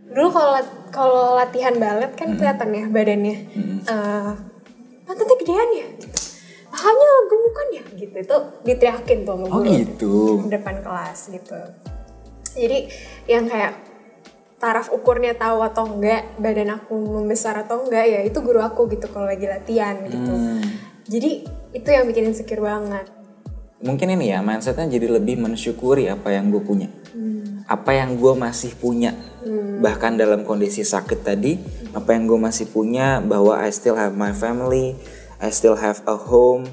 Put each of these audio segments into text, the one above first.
Dulu kalau latihan balet kan kelihatan ya badannya. Pantatnya gedean ya. Pahanya gemukan ya gitu. Itu diteriakin tuh sama guru. Oh gitu. Di depan kelas gitu. Jadi yang kayak taraf ukurnya tahu atau enggak badan aku membesar atau enggak ya itu guru aku gitu kalau lagi latihan gitu. Jadi itu yang bikin insecure banget. Mungkin ini ya mindsetnya jadi lebih mensyukuri apa yang gue punya. Apa yang gue masih punya. Bahkan dalam kondisi sakit tadi, apa yang gue masih punya, bahwa I still have my family, I still have a home,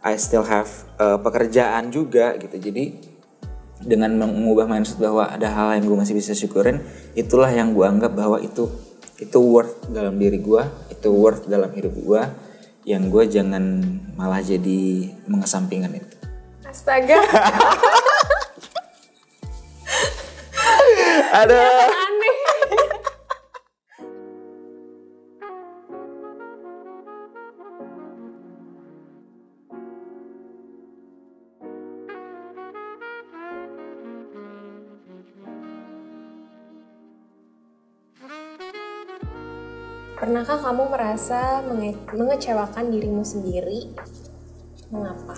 I still have pekerjaan juga gitu. Jadi dengan mengubah mindset bahwa ada hal yang gue masih bisa syukurin, itulah yang gue anggap bahwa itu worth dalam diri gue, itu worth dalam hidup gue, yang gue jangan malah jadi mengesampingkan itu. Astaga. Ada Aneh. Pernahkah kamu merasa mengecewakan dirimu sendiri? Mengapa?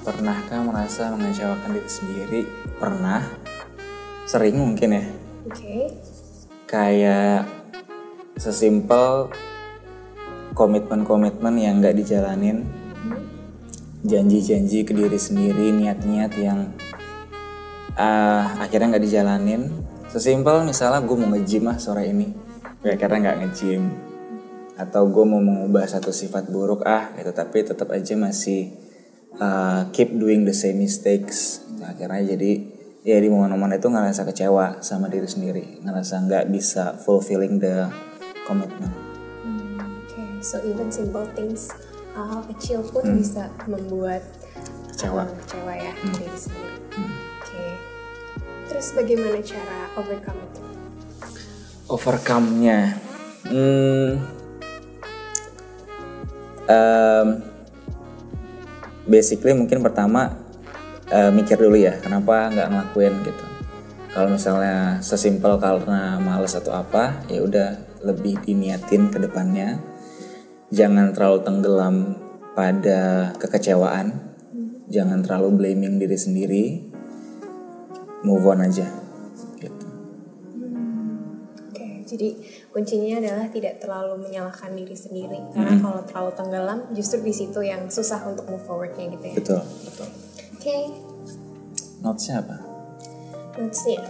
Pernahkah merasa mengecewakan diri sendiri? Pernah. Sering mungkin ya. Oke. Kayak sesimpel komitmen-komitmen yang gak dijalanin. Janji-janji ke diri sendiri, niat-niat yang akhirnya gak dijalanin. Sesimpel misalnya gue mau nge-gym sore ini, gue akhirnya gak nge-gym. Atau gue mau mengubah satu sifat buruk gitu, tapi tetap aja masih keep doing the same mistakes. Akhirnya jadi ya di momen-momen itu ngerasa kecewa sama diri sendiri, ngerasa nggak bisa fulfilling the commitment. Okay. So even simple things, hal kecil pun bisa membuat kecewa ya diri sendiri. Okay. Terus bagaimana cara overcome itu? Overcome-nya, basically mungkin pertama mikir dulu ya kenapa nggak ngelakuin gitu. Kalau misalnya sesimpel karena malas atau apa, ya udah lebih diniatin ke depannya. Jangan terlalu tenggelam pada kekecewaan, jangan terlalu blaming diri sendiri, move on aja gitu. Oke, jadi kuncinya adalah tidak terlalu menyalahkan diri sendiri, karena kalau terlalu tenggelam justru di situ yang susah untuk move forwardnya gitu ya. Betul. Oke. Notes-nya apa? Notes-nya,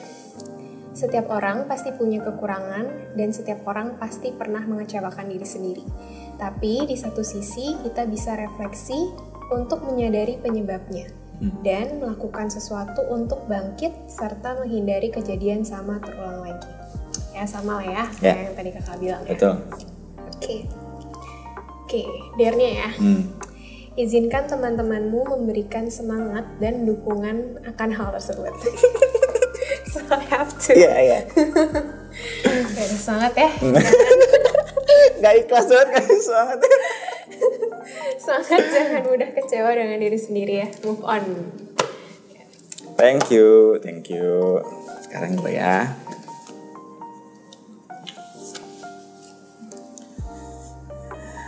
setiap orang pasti punya kekurangan dan setiap orang pasti pernah mengecewakan diri sendiri. Tapi di satu sisi kita bisa refleksi untuk menyadari penyebabnya dan melakukan sesuatu untuk bangkit serta menghindari kejadian sama terulang lagi. Ya sama lah ya, kayak yang tadi kakak bilang ya. Betul. Oke, dare-nya ya. Izinkan teman-temanmu memberikan semangat dan dukungan akan hal tersebut. So I have to. Iya. Kayak semangat ya. Gak ikhlas banget, gak semangat. Semangat, jangan mudah kecewa dengan diri sendiri ya. Move on. Thank you. Sekarang gue ya.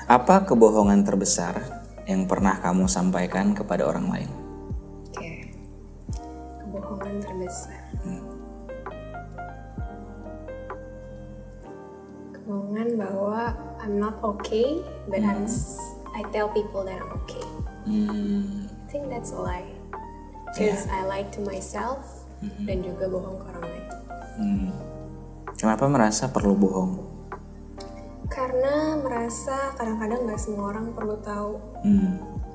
Apa kebohongan terbesar yang pernah kamu sampaikan kepada orang lain? Oke. Kebohongan terbesar. Kebohongan bahwa I'm not okay, but I tell people that I'm okay. I think that's a lie. Because I lie to myself dan juga bohong ke orang lain. Kenapa merasa perlu bohong? Karena merasa kadang-kadang gak semua orang perlu tahu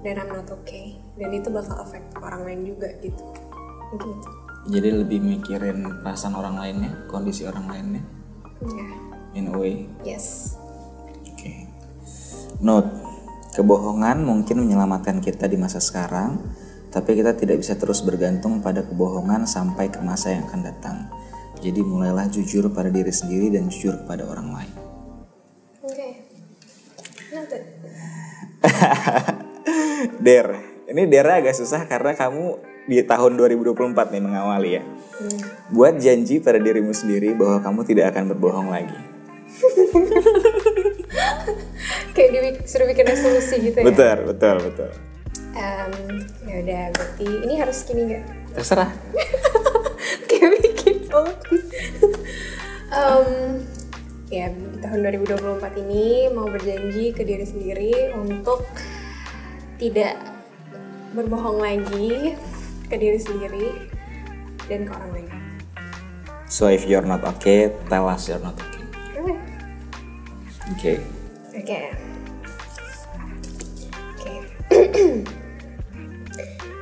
dan I'm not okay, dan itu bakal affect orang lain juga gitu. Mungkin itu. Jadi lebih mikirin perasaan orang lainnya, kondisi orang lainnya. In a way. Yes. Oke. Note, kebohongan mungkin menyelamatkan kita di masa sekarang, tapi kita tidak bisa terus bergantung pada kebohongan sampai ke masa yang akan datang. Jadi mulailah jujur pada diri sendiri dan jujur kepada orang lain. Der, ini Der agak susah karena kamu di tahun 2024 nih mengawali ya. Buat janji pada dirimu sendiri bahwa kamu tidak akan berbohong lagi. Kayak suruh bikin resolusi gitu ya. Betul. Ya udah, berarti ini harus gini nggak? Terserah. Kayak bikin ya di tahun 2024 ini mau berjanji ke diri sendiri untuk tidak berbohong lagi ke diri sendiri dan ke orang lain. So if you're not okay, tell us you're not okay. Okay.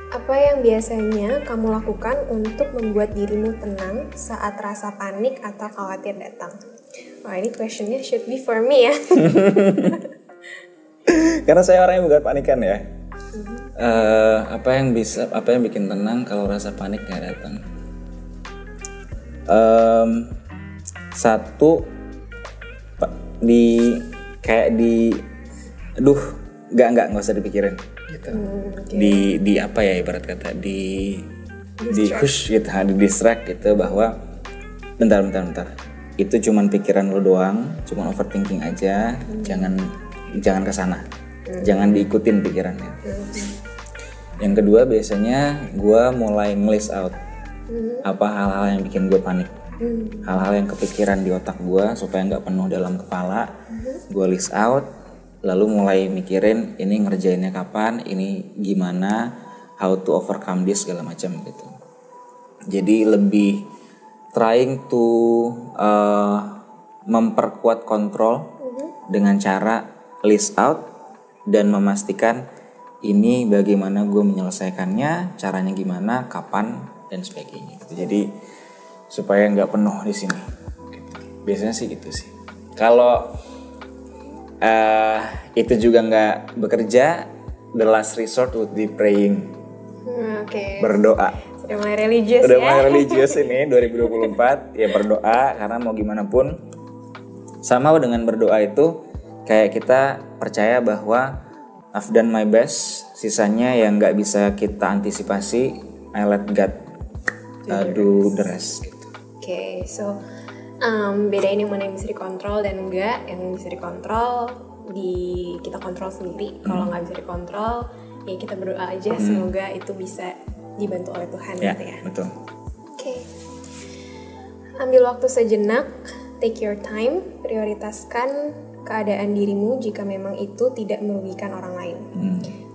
Apa yang biasanya kamu lakukan untuk membuat dirimu tenang saat rasa panik atau khawatir datang? Wah, ini questionnya should be for me ya. Karena saya orang yang bukan panikan ya. Apa yang bikin tenang kalau rasa panik nggak datang? Satu, nggak usah dipikirin gitu. Di apa ya, ibarat kata di hush gitu, di distract gitu, bahwa bentar itu cuman pikiran lo doang, cuman overthinking aja. Jangan kesana, jangan diikutin pikirannya. Yang kedua, biasanya gue mulai nge-list out apa hal-hal yang bikin gue panik, hal-hal yang kepikiran di otak gue supaya nggak penuh dalam kepala. Gue list out, lalu mulai mikirin ini ngerjainnya kapan, ini gimana, how to overcome this, segala macam gitu. Jadi lebih trying to memperkuat kontrol dengan cara list out dan memastikan ini bagaimana gue menyelesaikannya, caranya gimana, kapan, dan sebagainya. Jadi supaya nggak penuh di sini. Biasanya sih gitu sih. Kalau itu juga nggak bekerja, the last resort would be praying. Berdoa. Sudah mulai religious Udah ya. mulai religious ini 2024. Ya berdoa, karena mau gimana pun sama dengan berdoa itu kayak kita percaya bahwa I've done my best, sisanya yang nggak bisa kita antisipasi, I let God do the rest gitu. So bedain yang mana yang bisa dikontrol dan enggak. Yang bisa dikontrol kita kontrol sendiri. Kalau nggak bisa dikontrol, ya kita berdoa aja, semoga itu bisa dibantu oleh Tuhan gitu ya. Betul. Ambil waktu sejenak, take your time, prioritaskan keadaan dirimu jika memang itu tidak merugikan orang lain.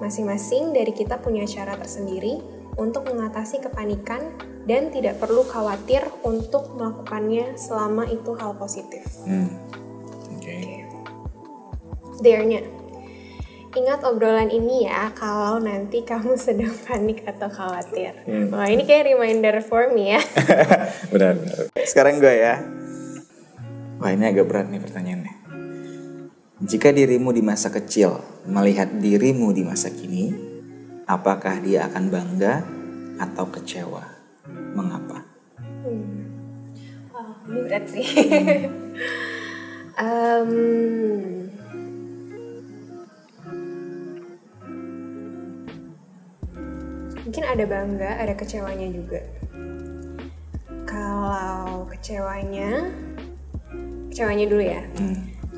Masing-masing dari kita punya cara tersendiri untuk mengatasi kepanikan dan tidak perlu khawatir untuk melakukannya selama itu hal positif. Dare-nya, ingat obrolan ini ya kalau nanti kamu sedang panik atau khawatir. Wah, ini kayak reminder for me ya. Benar. Sekarang gue ya. Wah, ini agak berat nih pertanyaannya. Jika dirimu di masa kecil melihat dirimu di masa kini, apakah dia akan bangga atau kecewa? Mengapa? Ini berat sih. Mungkin ada bangga, ada kecewanya juga. Kalau kecewanya dulu ya.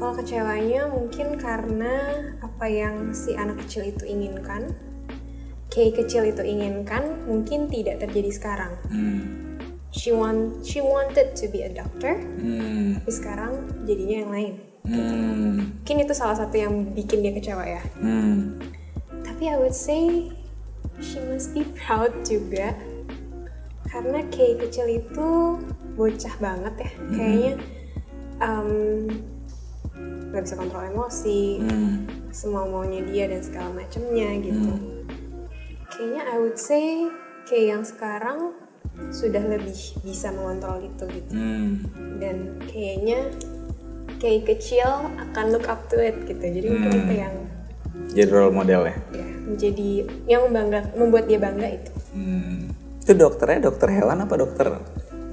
Kalau kecewanya mungkin karena apa yang si anak kecil itu inginkan, kecil itu inginkan, mungkin tidak terjadi sekarang. She wanted to be a doctor, tapi sekarang jadinya yang lain. Mungkin itu salah satu yang bikin dia kecewa ya. Tapi I would say she must be proud juga, karena kecil itu bocah banget ya, kayaknya gak bisa kontrol emosi, semua maunya dia dan segala macamnya gitu. Kayaknya I would say kayak yang sekarang sudah lebih bisa mengontrol itu gitu. Dan kayaknya kayak kecil akan look up to it gitu. Jadi mungkin itu yang jadi role model ya. Menjadi yang membuat dia bangga itu. Itu dokternya dokter hewan apa dokter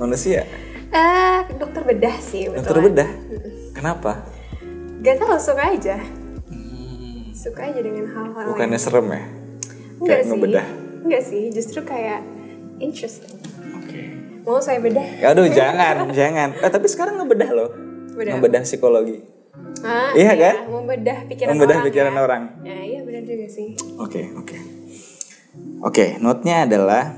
manusia? Dokter bedah sih. Dokter bedah? Kenapa? Gak tau, suka aja. Suka aja dengan hal-hal bukannya yang... serem ya? Enggak kayak sih. ngebedah? Enggak sih, justru kayak interesting. Oke. Mau saya bedah? Aduh, jangan. Tapi sekarang ngebedah loh. Ngebedah psikologi. Iya kan? Membedah pikiran orang. Ya, iya benar juga sih. Oke, note-nya adalah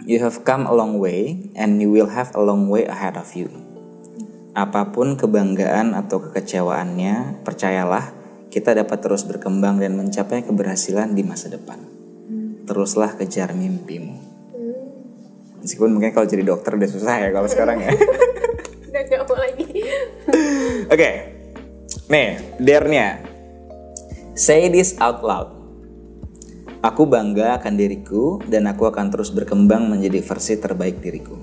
you have come a long way and you will have a long way ahead of you. Apapun kebanggaan atau kekecewaannya, percayalah, kita dapat terus berkembang dan mencapai keberhasilan di masa depan. Teruslah kejar mimpimu. Meskipun mungkin kalau jadi dokter udah susah ya kalau sekarang ya. Udah gak mau lagi. Oke. Nih, dare-nya. Say this out loud. Aku bangga akan diriku dan aku akan terus berkembang menjadi versi terbaik diriku.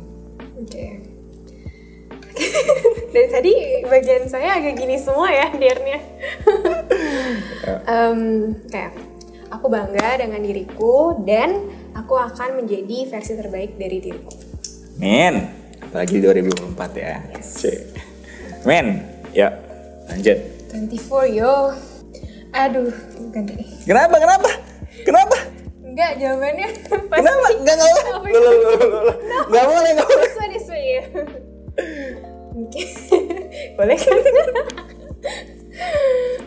Oke. Dari tadi bagian saya agak gini semua ya dare-nya. Kayak aku bangga dengan diriku dan aku akan menjadi versi terbaik dari diriku. Men, apalagi 2024 ya. Yes. Men, ya lanjut. 24 yo. Aduh, ganti nih. Kenapa? Enggak, jawabannya pasti. Kenapa? Enggak boleh. This one ya. Oke. Boleh kan?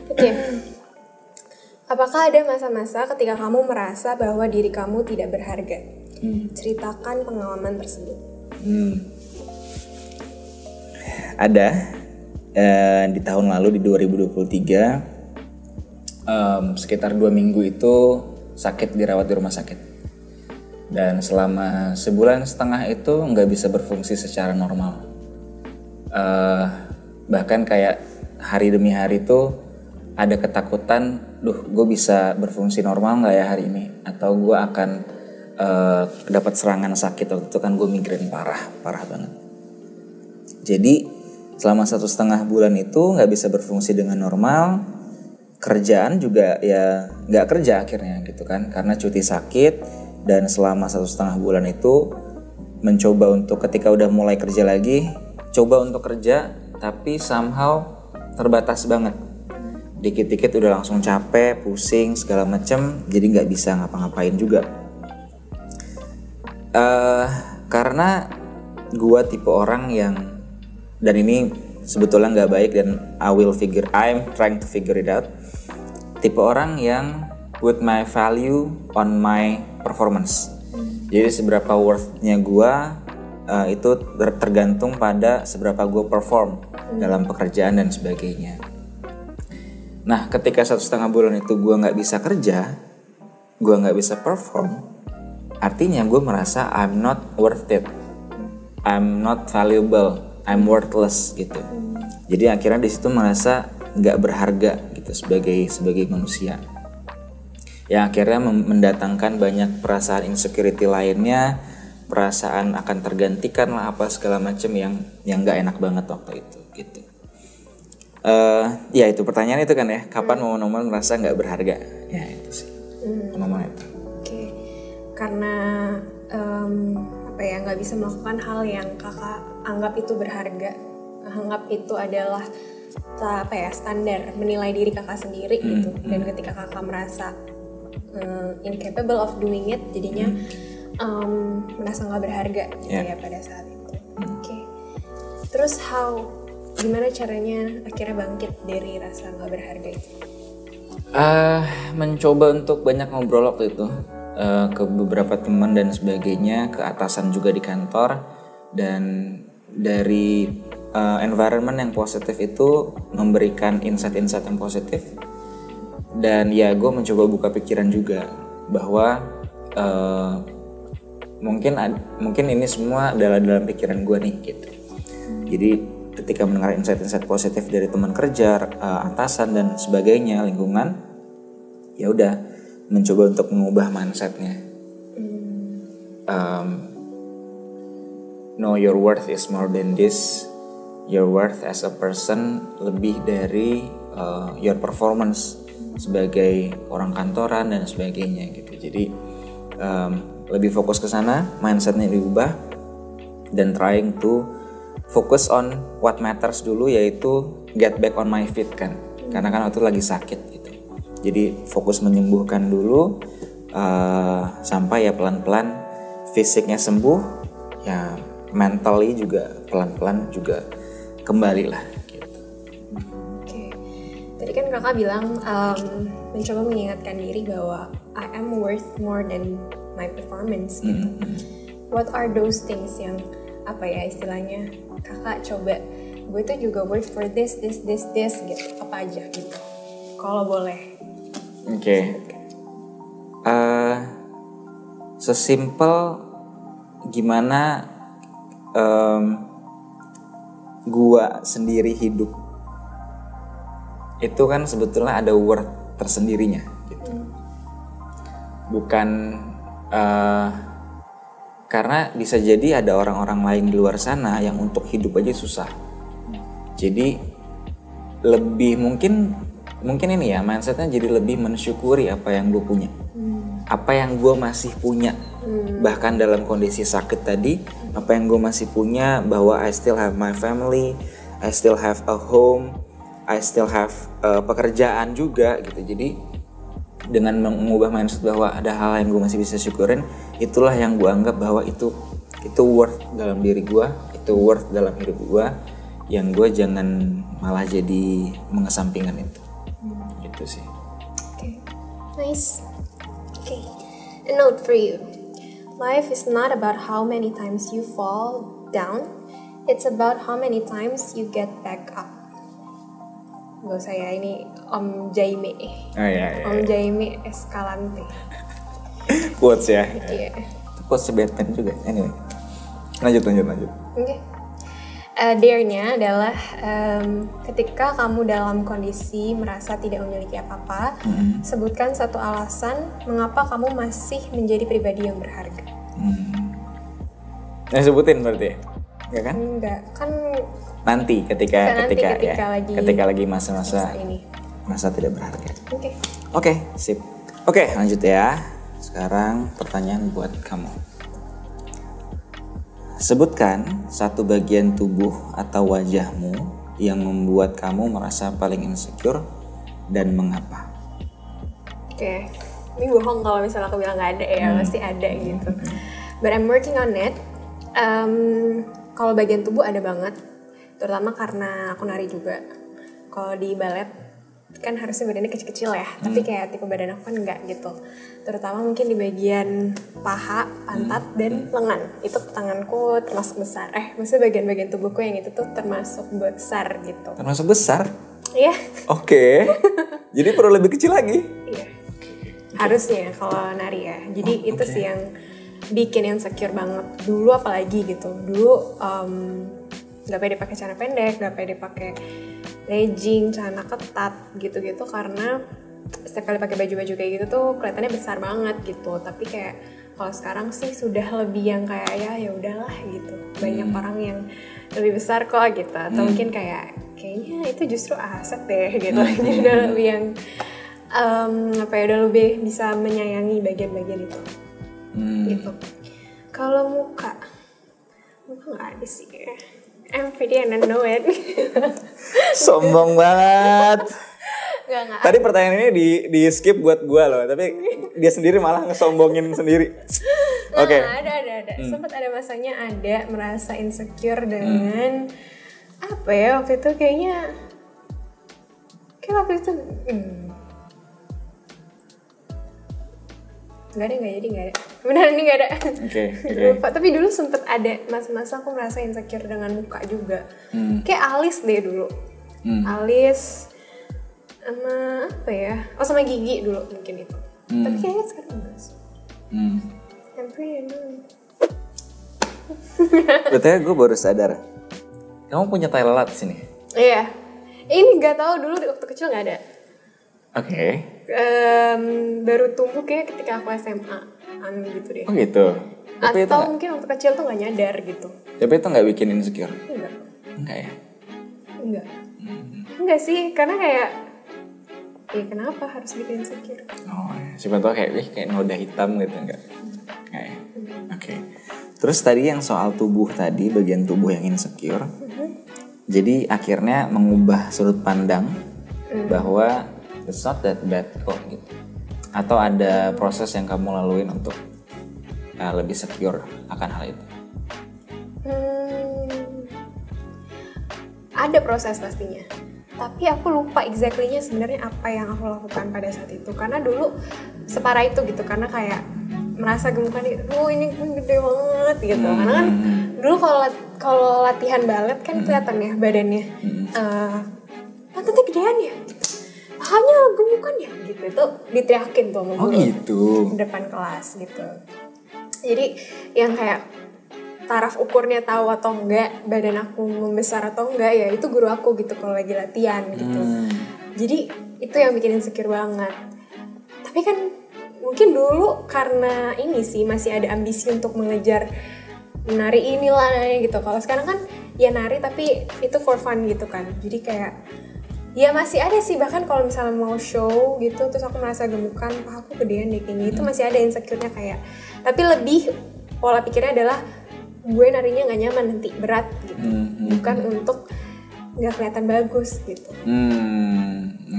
Oke. Apakah ada masa-masa ketika kamu merasa bahwa diri kamu tidak berharga? Ceritakan pengalaman tersebut. Ada. Di tahun lalu di 2023 sekitar 2 minggu itu sakit, dirawat di rumah sakit. Dan selama sebulan setengah itu nggak bisa berfungsi secara normal. Bahkan kayak hari demi hari tuh ada ketakutan, gue bisa berfungsi normal nggak ya hari ini, atau gue akan dapat serangan sakit. Waktu itu kan gue migrain parah banget. Jadi selama 1,5 bulan itu nggak bisa berfungsi dengan normal, kerjaan juga ya nggak kerja akhirnya gitu kan, karena cuti sakit. Dan selama 1,5 bulan itu mencoba untuk ketika udah mulai kerja lagi, coba untuk kerja, tapi somehow terbatas banget. Dikit-dikit udah langsung capek, pusing, segala macem, jadi nggak bisa ngapa-ngapain juga. Karena gue tipe orang yang, dan ini sebetulnya nggak baik dan I'm trying to figure it out. Tipe orang yang put my value on my performance. Jadi seberapa worth-nya gue itu tergantung pada seberapa gue perform dalam pekerjaan dan sebagainya. Nah, ketika 1,5 bulan itu gue nggak bisa kerja, gue nggak bisa perform, artinya gue merasa I'm not worth it, I'm not valuable, I'm worthless gitu. Jadi akhirnya di situ merasa nggak berharga gitu sebagai manusia. Yang akhirnya mendatangkan banyak perasaan insecurity lainnya, perasaan akan tergantikan lah apa segala macam yang nggak enak banget waktu itu gitu. Ya itu pertanyaan itu kan ya, kapan momen-momen merasa nggak berharga? Ya itu sih momen itu. Oke. Karena nggak bisa melakukan hal yang kakak anggap itu berharga, anggap itu adalah standar menilai diri kakak sendiri gitu. Dan ketika kakak merasa incapable of doing it, jadinya merasa nggak berharga gitu ya pada saat itu. Oke. Terus gimana caranya akhirnya bangkit dari rasa nggak berharga itu? Mencoba untuk banyak ngobrol waktu itu ke beberapa teman dan sebagainya, ke atasan juga di kantor, dan dari environment yang positif itu memberikan insight-insight yang positif. Dan ya gue mencoba buka pikiran juga bahwa mungkin ini semua adalah dalam pikiran gue nih gitu. Jadi ketika mendengar insight-insight positif dari teman kerja, atasan dan sebagainya, lingkungan, ya udah mencoba untuk mengubah mindsetnya. No, your worth is more than this. Your worth as a person lebih dari your performance sebagai orang kantoran dan sebagainya gitu. Jadi lebih fokus ke sana, mindsetnya diubah, dan trying to focus on what matters dulu, yaitu get back on my feet kan, karena kan waktu lagi sakit gitu. Jadi fokus menyembuhkan dulu, sampai ya pelan-pelan fisiknya sembuh, ya mentally juga pelan-pelan juga kembali lah gitu. Oke. Tadi kan kakak bilang mencoba mengingatkan diri bahwa I am worth more than my performance gitu. What are those things yang apa ya istilahnya kakak coba, gue tuh juga worth for this gitu, apa aja gitu kalau boleh. Oke. Sesimpel gimana gua sendiri hidup itu kan sebetulnya ada worth tersendirinya gitu. Bukan karena bisa jadi ada orang-orang lain di luar sana yang untuk hidup aja susah. Jadi lebih mungkin ini ya mindsetnya jadi lebih mensyukuri apa yang gue punya, apa yang gue masih punya, bahkan dalam kondisi sakit tadi, apa yang gue masih punya, bahwa I still have my family, I still have a home, I still have pekerjaan juga gitu. Jadi dengan mengubah mindset bahwa ada hal yang gue masih bisa syukurin, itulah yang gue anggap bahwa itu worth dalam diri gue, itu worth dalam hidup gue, yang gue jangan malah jadi mengesampingkan itu. Gitu sih. Okay. Nice. Okay. A note for you. Life is not about how many times you fall down. It's about how many times you get back up. Gak usah ya, ini Om Jaime. Oh iya. Om Jaime Escalante. Quotes ya. Iya. Quotes Batman juga. Anyway. Lanjut. Oke. Dare-nya adalah ketika kamu dalam kondisi merasa tidak memiliki apa-apa, sebutkan satu alasan mengapa kamu masih menjadi pribadi yang berharga. Nah, sebutin berarti, ya kan? Enggak, kan nanti ketika lagi masa-masa ini. Masa tidak berharga. Oke, sip. Oke, lanjut ya. Sekarang pertanyaan buat kamu. Sebutkan satu bagian tubuh atau wajahmu yang membuat kamu merasa paling insecure dan mengapa. Oke. Ini bohong kalau misalnya aku bilang nggak ada ya, pasti ada gitu. But I'm working on it. Kalau bagian tubuh ada banget, terutama karena aku nari juga. Kalau di balet kan harusnya badannya kecil-kecil ya, tapi kayak tipe badan aku kan enggak gitu. Terutama mungkin di bagian paha, pantat, dan lengan. Itu tanganku termasuk besar. Maksudnya bagian-bagian tubuhku yang itu tuh termasuk besar gitu. Termasuk besar? Iya. Oke. Jadi perlu lebih kecil lagi? Iya. Harusnya kalau nari ya. Jadi itu sih yang bikin insecure banget. Dulu apalagi gitu. Dulu gak pede pakai celana pendek, gak pede pakai legging, celana ketat gitu-gitu karena setiap kali pakai baju-baju kayak gitu tuh kelihatannya besar banget gitu. Tapi kayak kalau sekarang sih sudah lebih yang kayak ya udahlah gitu. Banyak orang yang lebih besar kok gitu. Atau mungkin kayaknya itu justru aset deh gitu. Jadi udah lebih yang udah lebih bisa menyayangi bagian-bagian itu. Gitu. Kalau muka nggak ada sih ya. I'm pretty and I know it. Sombong banget. Nggak. Tadi pertanyaan ini di skip buat gue loh, tapi dia sendiri malah ngesombongin sendiri. Oke. Ada. Sempat ada masanya ada merasa insecure dengan apa ya waktu itu kayak waktu itu nggak ada. Beneran ini nggak ada. Oke. Lupa. Tapi dulu sempet ada masa-masa aku merasa insecure dengan muka juga. Kayak alis deh dulu. Alis sama apa ya? Sama gigi dulu mungkin itu. Tapi kayaknya sekarang enggak sih. I'm pretty annoying. Betulnya gue baru sadar. Kamu punya tai lalat di sini? Iya. Ini nggak tahu dulu waktu kecil nggak ada. Oke. Baru tumbuh kayak ketika aku SMA gitu deh. Oh gitu. Tapi atau mungkin waktu kecil tuh nggak nyadar gitu. Tapi itu nggak bikin insecure? Enggak ya? Enggak sih, karena kayak kenapa harus bikin insecure? Oh ya, siapa tau kayak noda hitam gitu enggak? Kayak. Oke. Terus tadi yang soal tubuh tadi, bagian tubuh yang insecure. Jadi akhirnya mengubah sudut pandang bahwa it's not that bad kok gitu. Atau ada proses yang kamu laluin untuk lebih secure akan hal itu? Ada proses pastinya. Tapi aku lupa exactly-nya sebenarnya apa yang aku lakukan pada saat itu. Karena dulu separah itu gitu, karena kayak merasa gemukan, ini gede banget gitu. Karena kan dulu kalau latihan balet kan kelihatan ya badannya, pantatnya gedean ya, pahanya gemukan ya gitu. Itu diteriakin tuh sama guru gitu. Di depan kelas gitu. Jadi yang kayak taraf ukurnya tahu atau enggak badan aku membesar atau enggak ya itu guru aku gitu kalau lagi latihan gitu. Jadi itu yang bikin insecure banget. Tapi kan mungkin dulu karena ini sih masih ada ambisi untuk mengejar nari inilah gitu. Kalau sekarang kan ya nari tapi itu for fun gitu kan. Jadi kayak ya masih ada sih, bahkan kalau misalnya mau show gitu terus aku merasa gemukan, aku gedean deh kayaknya, itu masih ada insecure-nya kayak. Tapi lebih pola pikirnya adalah gue narinya nggak nyaman nanti, berat gitu, bukan untuk nggak kelihatan bagus gitu.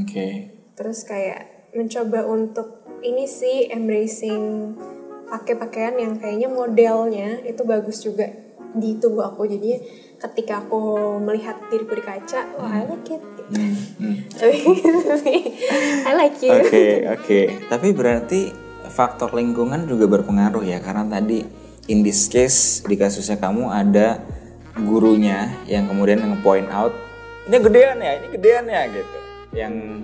Okay. Terus kayak mencoba untuk ini sih embracing pakai pakaian yang kayaknya modelnya itu bagus juga di tubuh aku. Jadi ketika aku melihat diriku di kaca, I like it. I like you. Oke. Tapi berarti faktor lingkungan juga berpengaruh ya, karena tadi in this case, di kasusnya kamu ada gurunya yang kemudian nge-point out, ini gedean ya gitu. Yang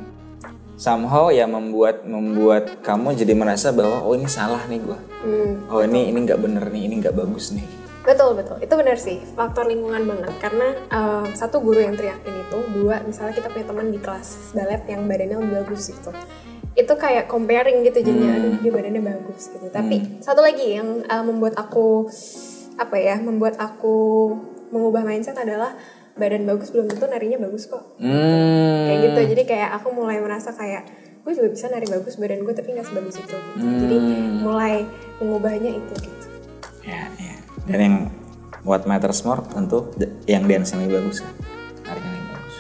somehow ya membuat kamu jadi merasa bahwa oh ini salah nih gue. Oh ini nggak bener nih, ini nggak bagus nih. Betul. Itu benar sih, faktor lingkungan banget. Karena satu guru yang teriakin itu, dua misalnya kita punya teman di kelas balet yang badannya lebih bagus gitu. Itu kayak comparing gitu jadinya, aduh dia badannya bagus gitu. Tapi satu lagi yang membuat aku mengubah mindset adalah badan bagus belum tentu narinya bagus kok. Kayak gitu. Jadi kayak aku mulai merasa kayak gue juga bisa nari bagus badan gue tapi nggak sebagus itu gitu. Jadi mulai mengubahnya itu gitu. Ya. Dan yang what matters more tentu yang dance yang lebih bagus kan, narinya yang bagus.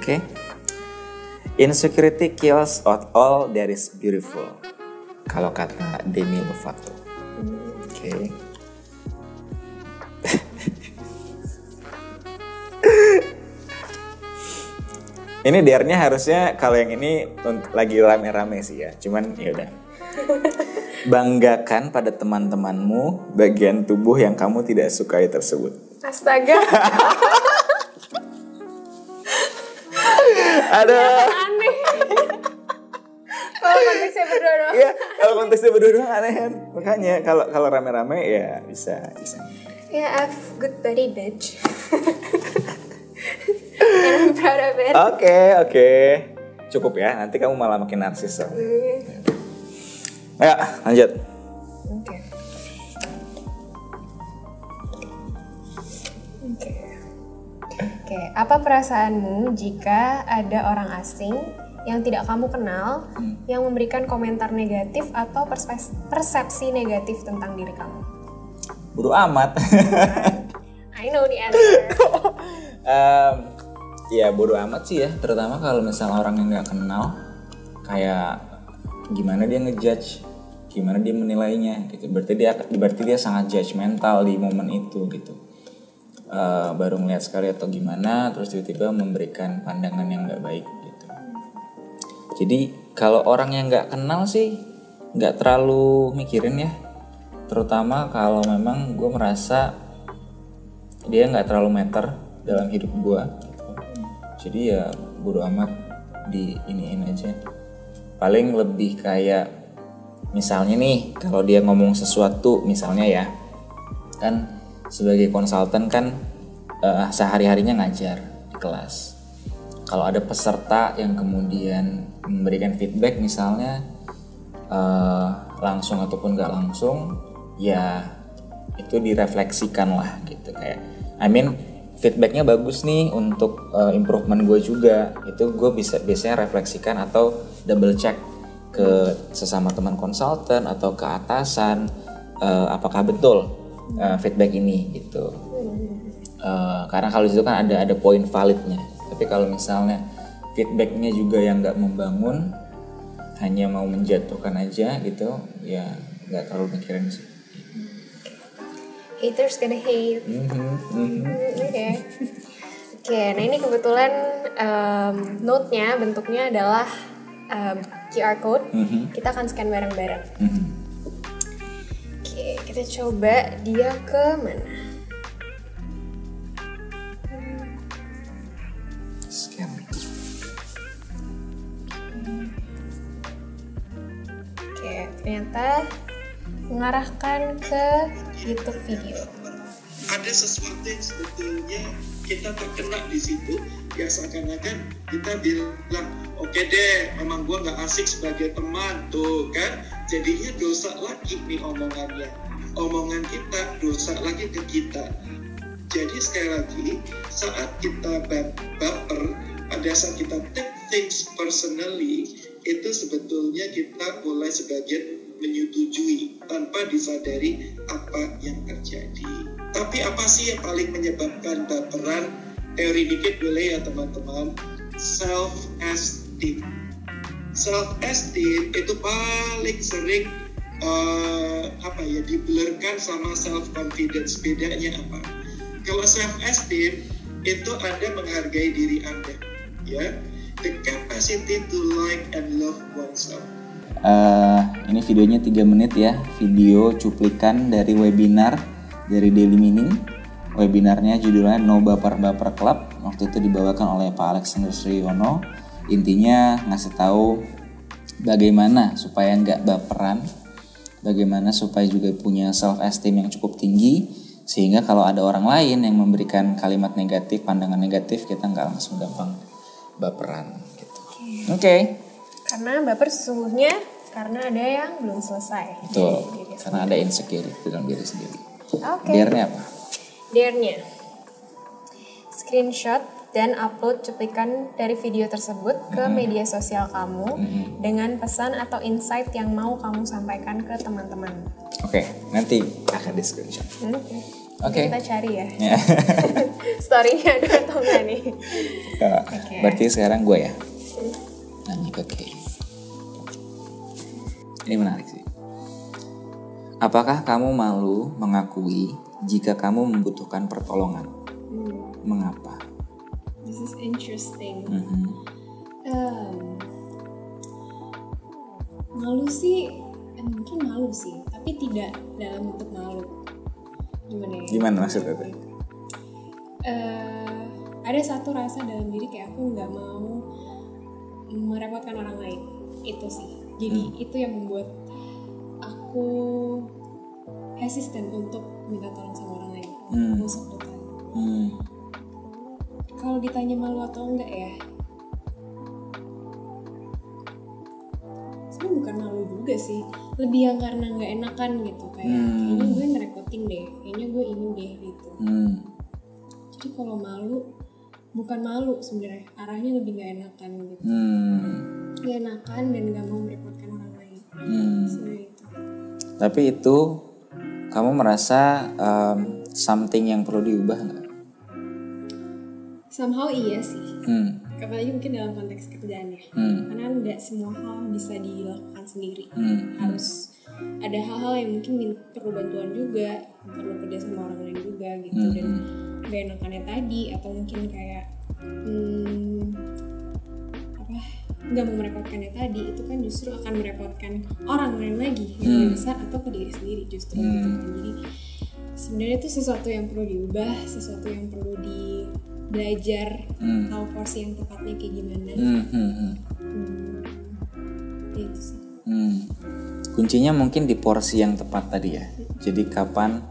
Oke. Insecurity kills out all that is beautiful, kalau kata Demi Lovato. Oke. Ini DR-nya harusnya kalau yang ini lagi rame-rame sih ya. Cuman ya udah. Banggakan pada teman-temanmu bagian tubuh yang kamu tidak sukai tersebut. Astaga. Ada. Aneh. Kalau konteksnya berdua doang. Iya, kalau konteksnya berdua doang aneh kan. Makanya kalau rame-rame ya bisa. Ya, I've good body bitch. And I'm proud of it. Oke. Cukup ya, nanti kamu malah makin narsis. Ayo, lanjut. Oke, apa perasaanmu jika ada orang asing yang tidak kamu kenal yang memberikan komentar negatif atau persepsi negatif tentang diri kamu? Bodo amat. I know the answer. Ya bodo amat sih ya, terutama kalau misalnya orang yang nggak kenal, kayak gimana dia ngejudge, gimana dia menilainya gitu. Berarti dia sangat judgmental di momen itu gitu. Baru ngeliat sekali atau gimana, terus tiba-tiba memberikan pandangan yang nggak baik gitu. Jadi kalau orang yang nggak kenal sih nggak terlalu mikirin ya, terutama kalau memang gue merasa dia nggak terlalu matter dalam hidup gue. Jadi ya bodo amat, di iniin aja. Paling lebih kayak misalnya nih, kalau dia ngomong sesuatu misalnya ya, kan sebagai konsultan kan sehari-harinya ngajar di kelas. Kalau ada peserta yang kemudian memberikan feedback misalnya langsung ataupun nggak langsung, ya itu direfleksikan lah gitu. Kayak feedbacknya bagus nih untuk improvement gue juga, itu gue biasanya refleksikan atau double check ke sesama teman konsultan atau ke atasan, apakah betul feedback ini gitu. Karena kalau itu kan ada poin validnya. Tapi kalau misalnya feedbacknya juga yang nggak membangun, hanya mau menjatuhkan aja gitu, ya nggak terlalu mikirin sih. Haters gonna hate. Oke, nah ini kebetulan note-nya bentuknya adalah QR code. Kita akan scan bareng-bareng. Oke, kita coba dia ke mana? Scan. Oke, ternyata mengarahkan ke YouTube video. Ada sesuatu yang sebetulnya kita terkena di situ, ya seakan-akan kita bilang, oke deh, memang gue nggak asik sebagai teman, tuh kan, jadinya dosa lagi nih omongannya, omongan kita dosa lagi ke kita. Jadi sekali lagi, saat kita baper, pada saat kita take things personally, itu sebetulnya kita mulai sebagian menyetujui tanpa disadari apa yang terjadi. Tapi apa sih yang paling menyebabkan baperan? Teori dikit boleh ya teman-teman. Self-esteem. Self-esteem itu paling sering diblurkan sama self-confidence. Bedanya apa? Kalau self-esteem itu Anda menghargai diri Anda, ya. The capacity to like and love oneself. Ini videonya 3 menit ya, video cuplikan dari webinar dari Daily Meaning. Webinarnya judulnya No Baper Baper Club. Waktu itu dibawakan oleh Pak Alexander Sriyono. Intinya ngasih tahu bagaimana supaya nggak baperan, bagaimana supaya juga punya self esteem yang cukup tinggi, sehingga kalau ada orang lain yang memberikan kalimat negatif, pandangan negatif, kita nggak langsung gampang baperan gitu. Oke. Karena baper sesungguhnya karena ada yang belum selesai. Betul. Karena ada insecurity dalam diri sendiri. Oke. Dare-nya apa? Dare-nya screenshot dan upload cuplikan dari video tersebut ke media sosial kamu dengan pesan atau insight yang mau kamu sampaikan ke teman-teman. Oke, nanti akan di screenshot. Oke. Kita cari ya. Story-nya ada atau enggak nih? Okay. Berarti sekarang gue ya. Nanya ke Kay. Ini menarik sih. Apakah kamu malu mengakui jika kamu membutuhkan pertolongan? Mengapa? This is interesting. Malu sih, mungkin malu sih, tapi tidak dalam bentuk malu. Gimana ya? Gimana maksudnya tuh? Ada satu rasa dalam diri kayak aku nggak mau merepotkan orang lain. Itu sih. Jadi itu yang membuat aku hesitant untuk minta tolong sama orang lain. Kalau ditanya malu atau enggak ya, sebenarnya bukan malu juga sih, lebih yang karena nggak enakan gitu, kayak kayaknya gue ngerepotin deh, kayaknya gue ini deh gitu. Jadi kalau malu bukan malu sebenarnya, arahnya lebih nggak enakan gitu. Nggak enakan dan nggak mau merepotkan orang lain. Sebenarnya itu. Tapi itu kamu merasa something yang perlu diubah nggak? Somehow iya sih. Apalagi mungkin dalam konteks kerjaan ya. Karena nggak semua hal bisa dilakukan sendiri. Harus ada hal-hal yang mungkin perlu bantuan juga, perlu kerja sama orang lain juga gitu. Dan gak enakannya tadi, atau mungkin kayak nggak mau merepotkannya tadi, itu kan justru akan merepotkan orang lain lagi yang lebih besar atau ke diri sendiri justru gitu kan. Jadi sebenarnya itu sesuatu yang perlu diubah, sesuatu yang perlu belajar, tahu porsi yang tepatnya kayak gimana. Itu sih. Kuncinya mungkin di porsi yang tepat tadi ya. Jadi kapan